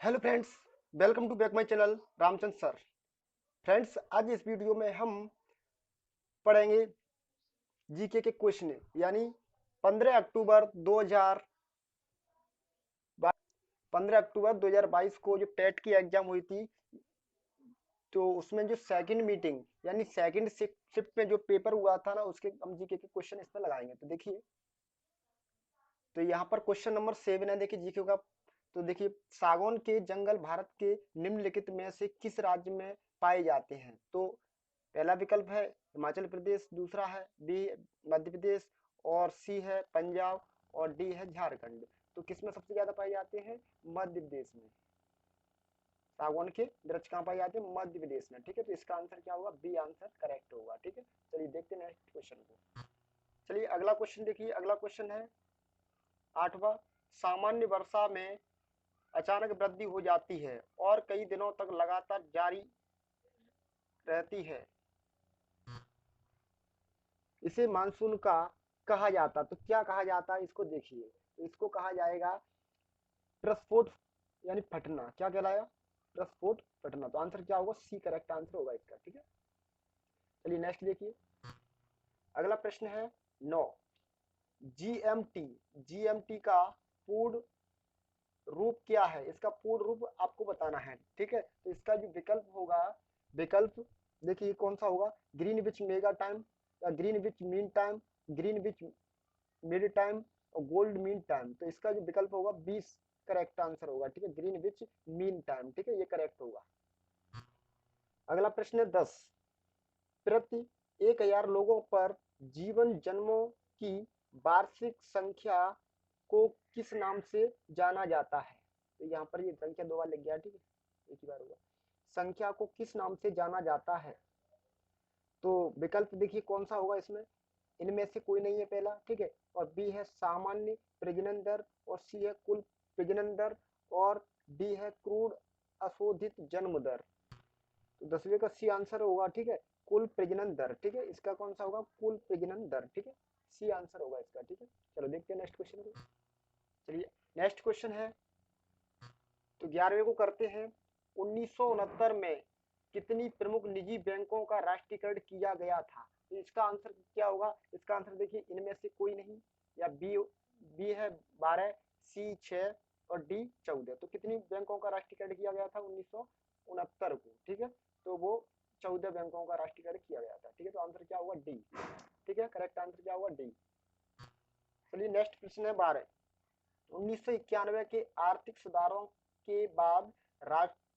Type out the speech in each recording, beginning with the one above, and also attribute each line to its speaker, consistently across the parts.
Speaker 1: Hello friends, welcome to back my channel Ramchandra sir. Friends, आज इस video में हम पढ़ेंगे जीके के क्वेश्चन, यानी 15 अक्टूबर 2000 15 अक्टूबर 2022 को जो टेट की एग्जाम हुई थी, तो उसमें जो सेकंड मीटिंग यानी सेकंड शिफ्ट में जो पेपर हुआ था ना, उसके हम जीके के क्वेश्चन इसमें लगाएंगे। तो देखिए, तो यहाँ पर क्वेश्चन नंबर 7 है, देखिए जीके का। तो देखिए, सागौन के जंगल भारत के निम्नलिखित में से किस राज्य में पाए जाते हैं? तो पहला विकल्प है हिमाचल प्रदेश, दूसरा है बी मध्य प्रदेश, और सी है पंजाब, और डी है झारखंड। तो किसमें सबसे ज्यादा पाए जाते हैं? मध्य प्रदेश में। सागौन के वृक्ष कहाँ पाए जाते हैं? मध्य प्रदेश में। ठीक है, तो इसका आंसर क्या होगा? बी आंसर करेक्ट होगा। ठीक है, चलिए देखते हैं नेक्स्ट क्वेश्चन को। चलिए अगला क्वेश्चन देखिए। अगला क्वेश्चन है 8वां। सामान्य वर्षा में अचानक वृद्धि हो जाती है और कई दिनों तक लगातार जारी रहती है, इसे मानसून का कहा जाता। तो क्या कहा जाता है इसको? देखिए, तो इसको कहा जाएगा प्रस्फोट, यानी फटना। क्या कहलाया? प्रस्फोट फटना। तो आंसर क्या होगा? सी करेक्ट आंसर होगा इसका। ठीक है, चलिए नेक्स्ट देखिए। अगला प्रश्न है 9। जीएमटी, जीएमटी का पूर्ण रूप क्या है? इसका पूर्ण रूप आपको बताना है। ठीक है, तो इसका जो विकल्प होगा, विकल्प देखिए कौन सा होगा? ग्रीनविच मेगा टाइम, या Greenwich mean time, Greenwich mid time, और गोल्ड मीन टाइम। तो इसका जो विकल्प होगा 20 करेक्ट आंसर होगा। ठीक है, ग्रीनविच मीन टाइम। ठीक है, ये करेक्ट होगा। अगला प्रश्न है 10। प्रति 1000 लोगों पर जीवन जन्मों की वार्षिक संख्या को किस नाम से जाना जाता है? तो यहाँ पर ये संख्या दो बार लिख गया। ठीक है, एक ही बार होगा। संख्या को किस नाम से जाना जाता है? तो विकल्प देखिए कौन सा होगा इसमें? इनमें से कोई नहीं है पहला। ठीक है, और बी है सामान्य प्रजनन दर, और सी है कुल प्रजनन दर, और डी है क्रूड अशोधित जन्म दर। तो 10वें का सी आंसर होगा। ठीक है, कुल प्रजनन दर। ठीक है, इसका कौन सा होगा? कुल प्रजनन दर। ठीक है, सी आंसर होगा इसका। ठीक है, चलो देखते हैं नेक्स्ट क्वेश्चन को। चलिए नेक्स्ट क्वेश्चन है, तो 11वें को करते हैं। 1969 में कितनी प्रमुख निजी बैंकों का राष्ट्रीयकरण किया गया था? तो इसका आंसर क्या होगा? इसका आंसर देखिए, इनमें से कोई नहीं, या बी बी है 12, सी 6, और डी 14। तो कितनी बैंकों का राष्ट्रीयकरण किया गया था 1969 को? ठीक है, तो वो 14 बैंकों का राष्ट्रीयकरण किया गया था। ठीक है, तो आंसर क्या होगा? डी। ठीक है, करेक्ट आंसर क्या होगा? डी। चलिए नेक्स्ट प्रश्न है 12। 1991 के आर्थिक सुधारों के बाद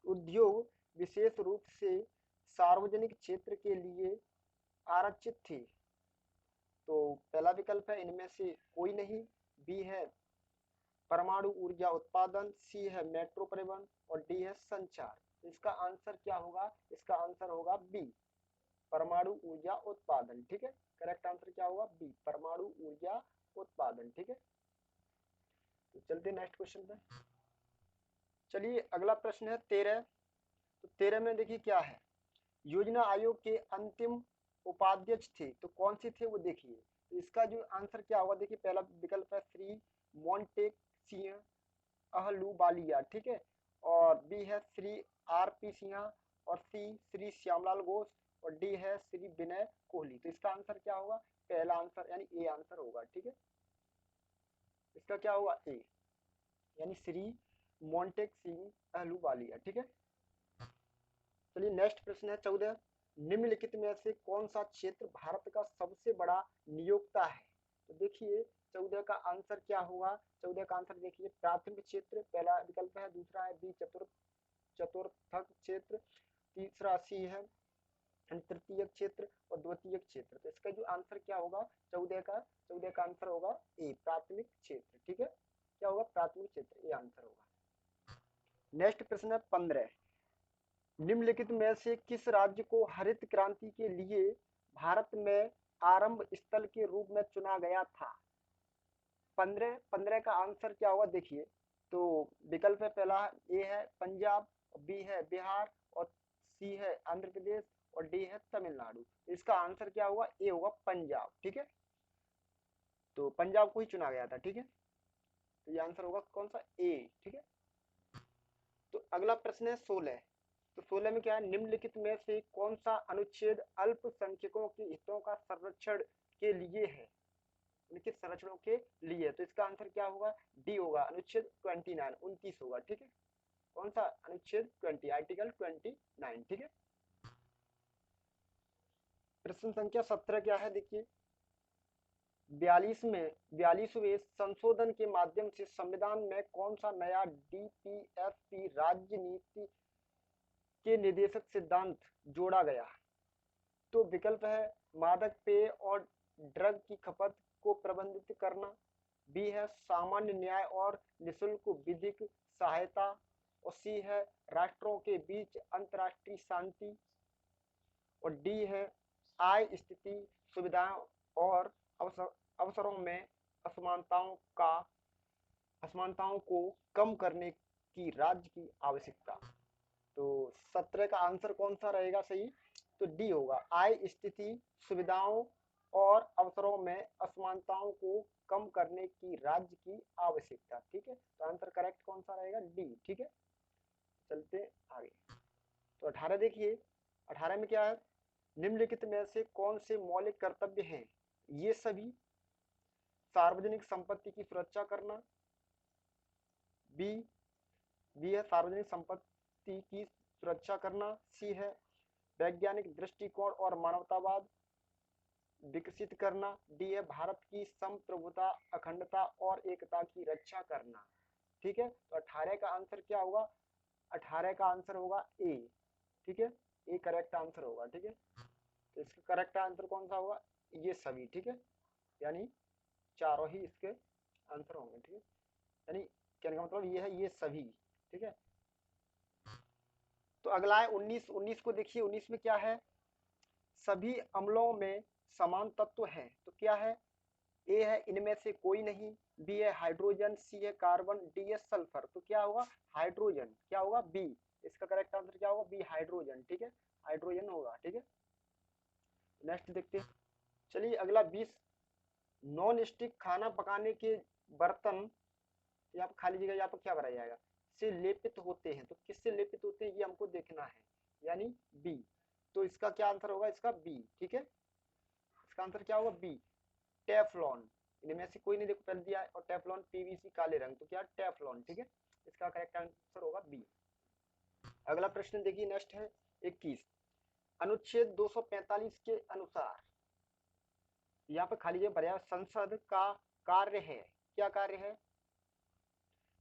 Speaker 1: उद्योग विशेष रूप से सार्वजनिक क्षेत्र के लिए आरक्षित थी। तो पहला विकल्प है इनमें से कोई नहीं, बी है परमाणु ऊर्जा उत्पादन, सी है मेट्रो परिवहन, और डी है संचार। तो इसका आंसर क्या होगा? इसका आंसर होगा बी, परमाणु ऊर्जा उत्पादन। ठीक है, करेक्ट आंसर क्या होगा? बी, परमाणु ऊर्जा उत्पादन। ठीक है, तो चलते नेक्स्ट क्वेश्चन पे। चलिए अगला प्रश्न है 13। तो 13 में देखिए क्या है? योजना आयोग के अंतिम उपाध्यक्ष थे, तो कौन से थे वो देखिए। तो इसका जो आंसर क्या होगा? देखिए, पहला विकल्प है श्री मोन्टेक सिंह अहलूवालिया। ठीक है, और बी है श्री आर पी सिन्हा, और सी श्री श्यामलाल घोष, और डी है श्री विनय कोहली। तो इसका आंसर क्या होगा? पहला आंसर यानी ए आंसर होगा। ठीक है, इसका क्या होगा? ए, यानी श्री मोन्टेक सिंह अहलूवालिया। ठीक है, चलिए नेक्स्ट प्रश्न है 14। निम्नलिखित में से कौन सा क्षेत्र भारत का सबसे बड़ा नियोक्ता है? तो देखिए 14 का आंसर क्या होगा? 14 का आंसर देखिए, प्राथमिक क्षेत्र पहला विकल्प है, दूसरा है बी चतुर्थक क्षेत्र, तीसरा सी है तृतीय क्षेत्र, और द्वितीय क्षेत्र। तो इसका जो आंसर क्या होगा 14 का आंसर होगा ए, प्राथमिक क्षेत्र। ठीक है, क्या होगा? प्राथमिक क्षेत्र, ये आंसर होगा। नेक्स्ट प्रश्न है 15। निम्नलिखित में से किस राज्य को हरित क्रांति के लिए भारत में आरंभ स्थल के रूप में चुना गया था? 15 का आंसर क्या होगा? देखिए, तो विकल्प है पहला ए है पंजाब, बी है बिहार, और सी है आंध्र प्रदेश, और डी है तमिलनाडु। इसका आंसर क्या होगा? ए होगा, पंजाब। ठीक है, तो पंजाब को ही चुना गया था। ठीक है, तो ये आंसर होगा कौन सा? ए। ठीक है, तो अगला प्रश्न है 16। तो 16 में क्या है, निम्नलिखित में से कौन सा अनुच्छेद अल्पसंख्यकों के हितों का संरक्षण के लिए है, लिखित संरक्षणों के लिए। तो इसका आंसर क्या होगा, डी होगा, अनुच्छेद 29 29 होगा। ठीक है, कौन सा अनुच्छेद 20, आर्टिकल 29। ठीक है, प्रश्न संख्या 17 क्या है, देखिए 42वें संशोधन के माध्यम से संविधान में कौन सा नया डीपीएसपी राज्य नीति के निर्देशक सिद्धांत जोड़ा गया। तो विकल्प है मादक पेय और ड्रग की खपत को प्रबंधित करना, बी है सामान्य न्याय और निशुल्क विधिक सहायता, और सी है राष्ट्रों के बीच अंतर्राष्ट्रीय शांति, और डी है आय स्थिति सुविधाओं और अवसरों में असमानताओं को कम करने की राज्य की आवश्यकता। तो 17 का आंसर कौन सा रहेगा सही, तो डी होगा, आय स्थिति सुविधाओं और अवसरों में असमानताओं को कम करने की राज्य की आवश्यकता। ठीक है, तो आंसर करेक्ट कौन सा रहेगा, डी। ठीक है, चलते आगे। तो 18 देखिए, 18 में क्या है, निम्नलिखित में से कौन से मौलिक कर्तव्य हैं, ये सभी सार्वजनिक संपत्ति की सुरक्षा करना, बी है सार्वजनिक संपत्ति की सुरक्षा करना, सी है वैज्ञानिक दृष्टिकोण और मानवतावाद विकसित करना, डी है भारत की संप्रभुता अखंडता और एकता की रक्षा करना। ठीक है, तो 18 का आंसर क्या होगा, 18 का आंसर होगा ए। ठीक है, ए करेक्ट आंसर होगा। ठीक है, तो इसका करेक्ट आंसर कौन सा होगा, ये सभी। ठीक है, यानी चारों ही इसके आंसर होंगे। ठीक है, यानी कहने का मतलब ये है, ये सभी। ठीक है, तो अगला है 19। 19 को देखिए, 19 में क्या है, सभी अम्लों में समान तत्व हैं। तो क्या है, ए है इनमें से कोई नहीं, बी है हाइड्रोजन, सी है कार्बन, डी है सल्फर। तो क्या होगा, हाइड्रोजन। क्या होगा, बी। इसका करेक्ट आंसर क्या होगा, बी हाइड्रोजन। ठीक है, हाइड्रोजन होगा। ठीक है, नेक्स्ट देखते हैं। चलिए अगला 20, नॉन स्टिक खाना पकाने के बर्तन, यहाँ पर खाली जगह यहाँ पर क्या भरा जाएगा, से लेपित होते हैं। तो किससे लेपित होते हैं ये हमको देखना है, यानी बी। तो इसका क्या आंसर होगा, इसका बी। ठीक है, इसका आंसर क्या होगा, बी, टेफ्लॉन। इनमें से कोई नहीं, देखो पहले दिया है, और टेफ्लॉन पीवीसी काले रंग, तो क्या टेफ्लॉन। ठीक है, इसका करेक्ट आंसर होगा बी। अगला प्रश्न देखिए, नेक्स्ट है 21, अनुच्छेद 245 के अनुसार, यहाँ पर खाली जगह भरा, संसद का कार्य है, क्या कार्य है,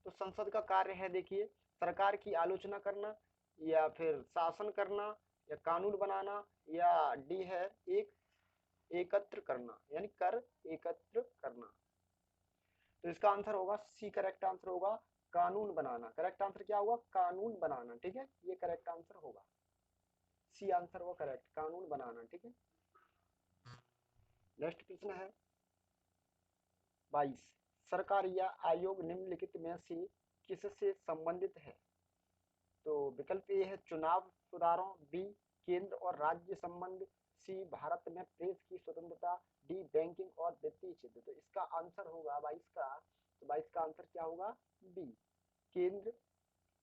Speaker 1: तो संसद का कार्य है देखिए, सरकार की आलोचना करना, या फिर शासन करना, या कानून बनाना, या डी है एकत्र करना, यानी कर एकत्र करना। तो इसका आंसर होगा सी, करेक्ट आंसर होगा कानून बनाना। करेक्ट आंसर क्या होगा, कानून बनाना। ठीक है, ये करेक्ट आंसर होगा, सी आंसर होगा करेक्ट, कानून बनाना। ठीक है, नेक्स्ट प्रश्न है 22, सरकार या आयोग निम्नलिखित में से किससे संबंधित है। तो विकल्प ए है चुनाव सुधारों, बी केंद्र और राज्य संबंध, सी भारत में प्रेस की स्वतंत्रता, डी बैंकिंग और वित्तीय क्षेत्र। तो इसका आंसर होगा 22 का, तो 22 का आंसर क्या होगा, बी, केंद्र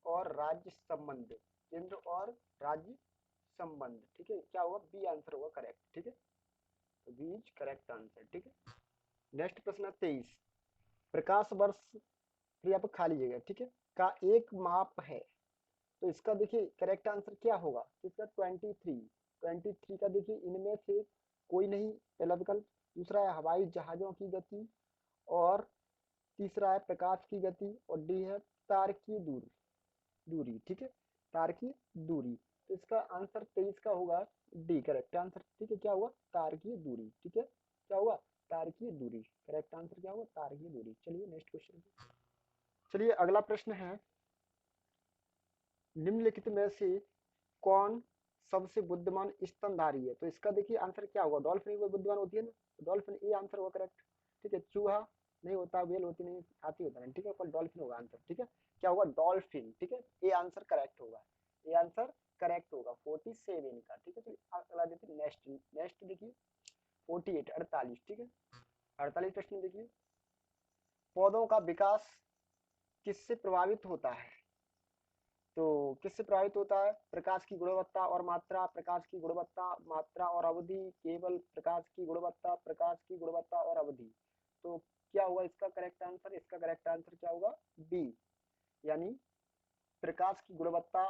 Speaker 1: और राज्य संबंध, केंद्र और राज्य संबंध। ठीक है, क्या होगा, बी आंसर होगा करेक्ट। ठीक है, तो बी इज करेक्ट आंसर। ठीक है, नेक्स्ट प्रश्न है 23, प्रकाश वर्ष, फिर यहाँ पर खाली जगह, ठीक है, का एक माप है। तो इसका देखिए करेक्ट आंसर क्या होगा, इसका 23 का देखिए इनमें से कोई नहीं, पहला विकल्प। दूसरा है हवाई जहाजों की गति, और तीसरा है प्रकाश की गति, और डी है तारकीय दूरी। ठीक है, तारकीय दूरी। तो इसका आंसर 23 का होगा डी, करेक्ट आंसर। ठीक है, क्या हुआ, तारकीय दूरी। ठीक है, क्या हुआ, तारकीय दूरी। करेक्ट आंसर क्या होगा, तारकीय दूरी। चलिए नेक्स्ट क्वेश्चन। चलिए अगला प्रश्न है, निम्नलिखित में से कौन सबसे बुद्धिमान स्तनधारी है। तो इसका देखिए आंसर क्या होगा, डॉल्फिन कोई बुद्धिमान होती है ना, तो डॉल्फिन ये आंसर होगा करेक्ट। ठीक है, चूहा नहीं होता, वेल होती नहीं, हाथी होता नहीं। ठीक है, पर डॉल्फिन होगा आंसर। ठीक है, क्या होगा, डॉल्फिन। ठीक है, ये आंसर करेक्ट होगा, ये आंसर करेक्ट होगा 47 का। ठीक है, तो अगला देखिए नेक्स्ट, नेक्स्ट देखिए 48 48। ठीक है, 48 प्रश्न देखिए, पौधों का विकास किससे प्रभावित होता है। तो किससे प्रभावित होता है? प्रकाश की गुणवत्ता और मात्रा, प्रकाश की गुणवत्ता, मात्रा और अवधि, केवल प्रकाश की गुणवत्ता, प्रकाश की गुणवत्ता और अवधि। तो क्या हुआ इसका करेक्ट आंसर? इसका करेक्ट आंसर क्या होगा? बी, यानी प्रकाश की गुणवत्ता,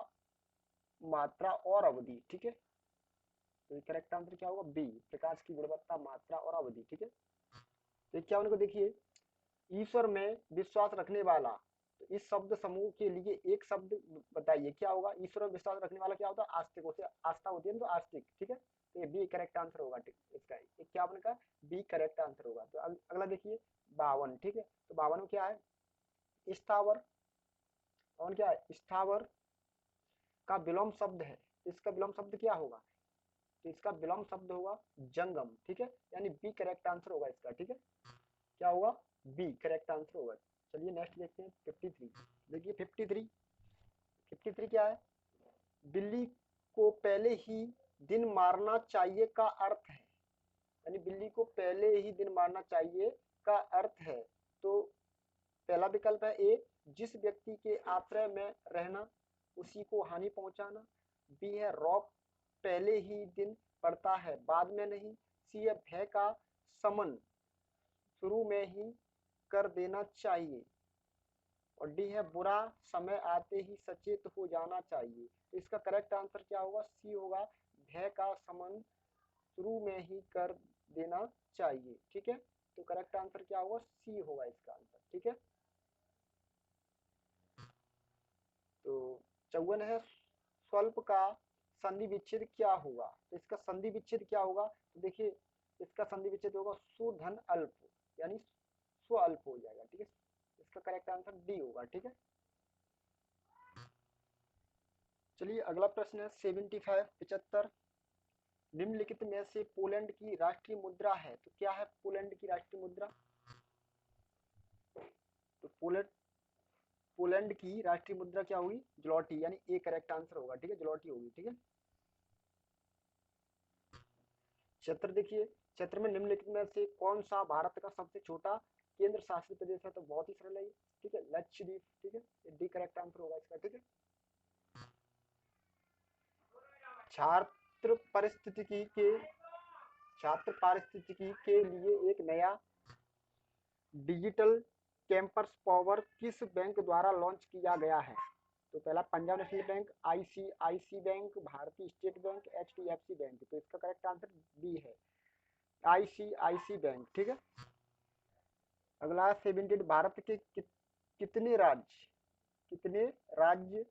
Speaker 1: मात्रा और अवधि। ठीक है, तो करेक्ट आंसर क्या होगा? बी, प्रकाश की गुणवत्ता, मात्रा और अवधि। ठीक है, तो क्या उनको देखिए, ईश्वर में विश्वास रखने वाला, तो इस शब्द समूह के लिए एक शब्द बताइए क्या होगा? ईश्वर में विश्वास रखने वाला क्या होता है? आस्तिक, उसे आस्था होती है ना, तो आस्तिक। ठीक है, तो ये बी करेक्ट आंसर होगा। ठीक, इसका ये क्या आपने कहा? बी करेक्ट आंसर होगा। तो अगला देखिए 52। ठीक है, तो 52 में क्या है? स्थावर। और क्या है? स्थावर का विलोम शब्द है, इसका विलोम शब्द क्या होगा? तो इसका विलोम शब्द होगा जंगम। ठीक है, यानी बी करेक्ट आंसर होगा इसका। ठीक है, क्या होगा? बी करेक्ट आंसर होगा। चलिए नेक्स्ट देखते हैं 53। देखिए 53, 53 क्या है? बिल्ली को पहले ही दिन मारना चाहिए का अर्थ है, यानी बिल्ली को पहले ही दिन मारना चाहिए का अर्थ है। तो पहला विकल्प है ए, जिस व्यक्ति के आश्रय में रहना उसी को हानि पहुंचाना। बी है रौब पहले ही दिन पड़ता है बाद में नहीं। सी है भय का समन शुरू में ही कर देना चाहिए। और डी है बुरा समय आते ही सचेत हो जाना चाहिए। तो इसका करेक्ट आंसर क्या होगा? सी होगा, भय का समन शुरू में ही कर देना चाहिए। ठीक है, तो करेक्ट आंसर क्या होगा? सी होगा इसका आंसर। ठीक है, तो 54 है, स्वल्प का संधि विच्छेद क्या होगा? तो इसका संधि विच्छेद क्या होगा? तो देखिए इसका संधि विच्छेद होगा सुधन अल्प, यानी स्व अल्प हो जाएगा। ठीक है, इसका करेक्ट आंसर डी होगा। ठीक है, चलिए अगला प्रश्न है 75, 75। निम्नलिखित में से पोलैंड की राष्ट्रीय मुद्रा है, तो क्या है पोलैंड की राष्ट्रीय मुद्रा? तो पोलैंड की राष्ट्रीय मुद्रा क्या होगी? ज्लोटी, यानी ए करेक्ट आंसर होगा। ठीक है, ज्लोटी होगी। ठीक है, क्षेत्र देखिए, क्षेत्र में निम्नलिखित में से कौन सा भारत का सबसे छोटा केंद्र शासित प्रदेश है? तो बहुत ही सरल है ये। ठीक है, लक्षद्वीप। ठीक है, ये डी करेक्ट आंसर होगा इसका। ठीक है, छात्र परिस्थितिकी के छात्र पारिस्थितिकी के लिए एक नया डिजिटल कैंपस पावर किस बैंक द्वारा लॉन्च किया गया है? तो पहला Punjab National Bank, ICICI Bank, Bharatiya State Bank, HDFC Bank. तो इसका करेक्ट आंसर बी है, आईसीआईसी बैंक। ठीक है, अगला 78, भारत के कितने राज्य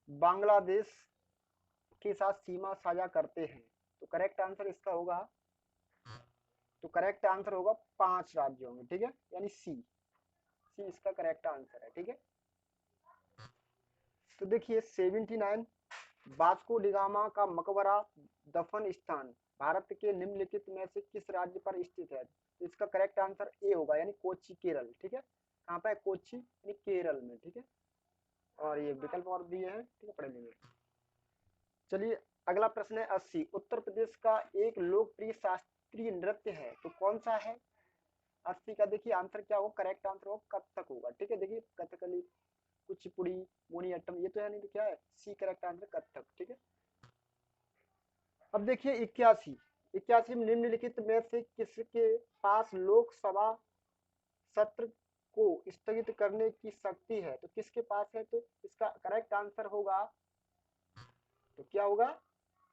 Speaker 1: बांग्लादेश के साथ सीमा साझा करते हैं? तो करेक्ट आंसर इसका होगा, तो करेक्ट आंसर होगा 5 राज्य होंगे। ठीक है, यानी सी, सी इसका करेक्ट आंसर है। ठीक है, तो देखिए 79, वास्को डिगामा का मकबरा दफन स्थान भारत के निम्नलिखित में से किस राज्य पर स्थित है? तो इसका करेक्ट आंसर ए होगा, यानी कोच्चि, केरल। ठीक है, कहाँ पे है? कोच्चि, यानी केरल में। ठीक है, और ये विकल्प और दिए हैं। ठीक है, पढ़ लेंगे। चलिए अगला प्रश्न है 80, उत्तर प्रदेश का एक लोकप्रिय शास्त्रीय नृत्य है, तो कौन सा है? 80 का देखिए आंसर क्या होगा? करेक्ट आंसर होगा कथक होगा। ठीक है, देखिए कथकली, कुचिपुड़ी, मोहिनीअट्टम, ये तो है नहीं, तो क्या है? C correct answer Kathak. ठीक है, अब देखिए 81, 81 में निम्नलिखित में से किसके पास लोकसभा सत्र को स्थगित करने की शक्ति है? तो किसके पास है? तो इसका करेक्ट आंसर होगा, तो क्या होगा?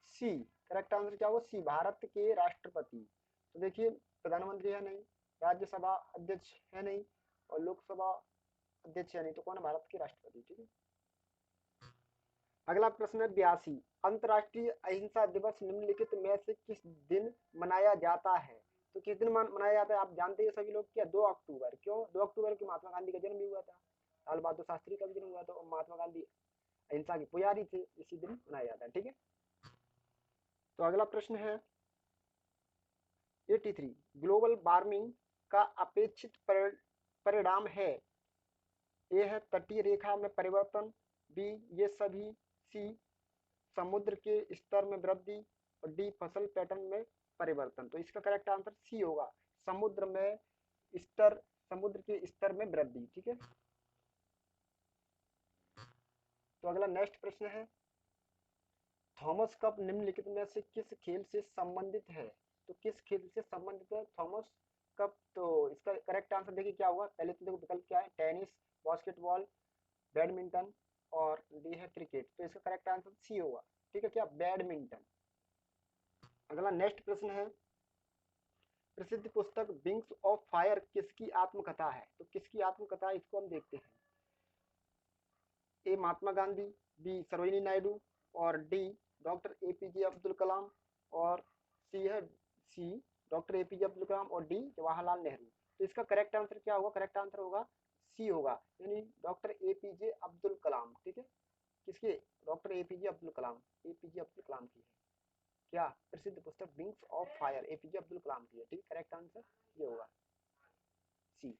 Speaker 1: सी, करेक्ट आंसर क्या होगा? सी, भारत के राष्ट्रपति। तो देखिए प्रधानमंत्री है नहीं, राज्यसभा अध्यक्ष है नहीं, और लोकसभा अध्यक्ष है नहीं, तो कौन है? भारत के राष्ट्रपति। ठीक है, अगला प्रश्न है 82, अंतर्राष्ट्रीय अहिंसा दिवस निम्नलिखित में से किस दिन मनाया जाता है? तो किस दिन मनाया जाता है? आप जानते हैं सभी लोग, क्या 2 अक्टूबर। क्यों 2 अक्टूबर की? महात्मा गांधी का जन्म भी हुआ था, लाल बहादुर शास्त्री का भी जन्म हुआ था, और महात्मा गांधी अहिंसा के पुजारी थे, इसी दिन मनाया जाता है। ठीक है, तो अगला प्रश्न है 83, ग्लोबल वार्मिंग का अपेक्षित परिणाम है? ए है तटीय रेखा में परिवर्तन, बी ये सभी, सी समुद्र के स्तर में वृद्धि, और डी फसल पैटर्न में परिवर्तन। तो इसका करेक्ट आंसर सी होगा, समुद्र में स्तर, समुद्र के स्तर में वृद्धि। ठीक है, तो अगला नेक्स्ट प्रश्न है, थॉमस कप निम्नलिखित में से किस खेल से संबंधित है? तो किस खेल से संबंधित है थॉमस कप? तो इसका करेक्ट आंसर देखिए क्या होगा। पहले तो देखो विकल्प क्या है, टेनिस, बास्केटबॉल, बैडमिंटन और डी है क्रिकेट। तो इसका करेक्ट आंसर सी होगा। ठीक है, क्या बैडमिंटन। अगला नेक्स्ट प्रश्न है, प्रसिद्ध पुस्तक विंग्स ऑफ फायर किसकी आत्मकथा है? तो किसकी आत्मकथा है, इसको हम देखते हैं। ए महात्मा गांधी, बी सरोजिनी नायडू और डी डॉक्टर एपीजे अब्दुल कलाम और सी डॉक्टर एपीजे अब्दुल कलाम और डी जवाहरलाल नेहरू। तो इसका करेक्ट आंसर क्या होगा? करेक्ट आंसर होगा सी होगा, यानी डॉक्टर एपीजे अब्दुल कलाम। ठीक है, किसके? Doctor APJ Abdul Kalam, APJ Abdul Kalam की है क्या प्रसिद्ध पुस्तक wings of fire, APJ Abdul Kalam की है। ठीक है, करेक्ट आंसर ये होगा सी।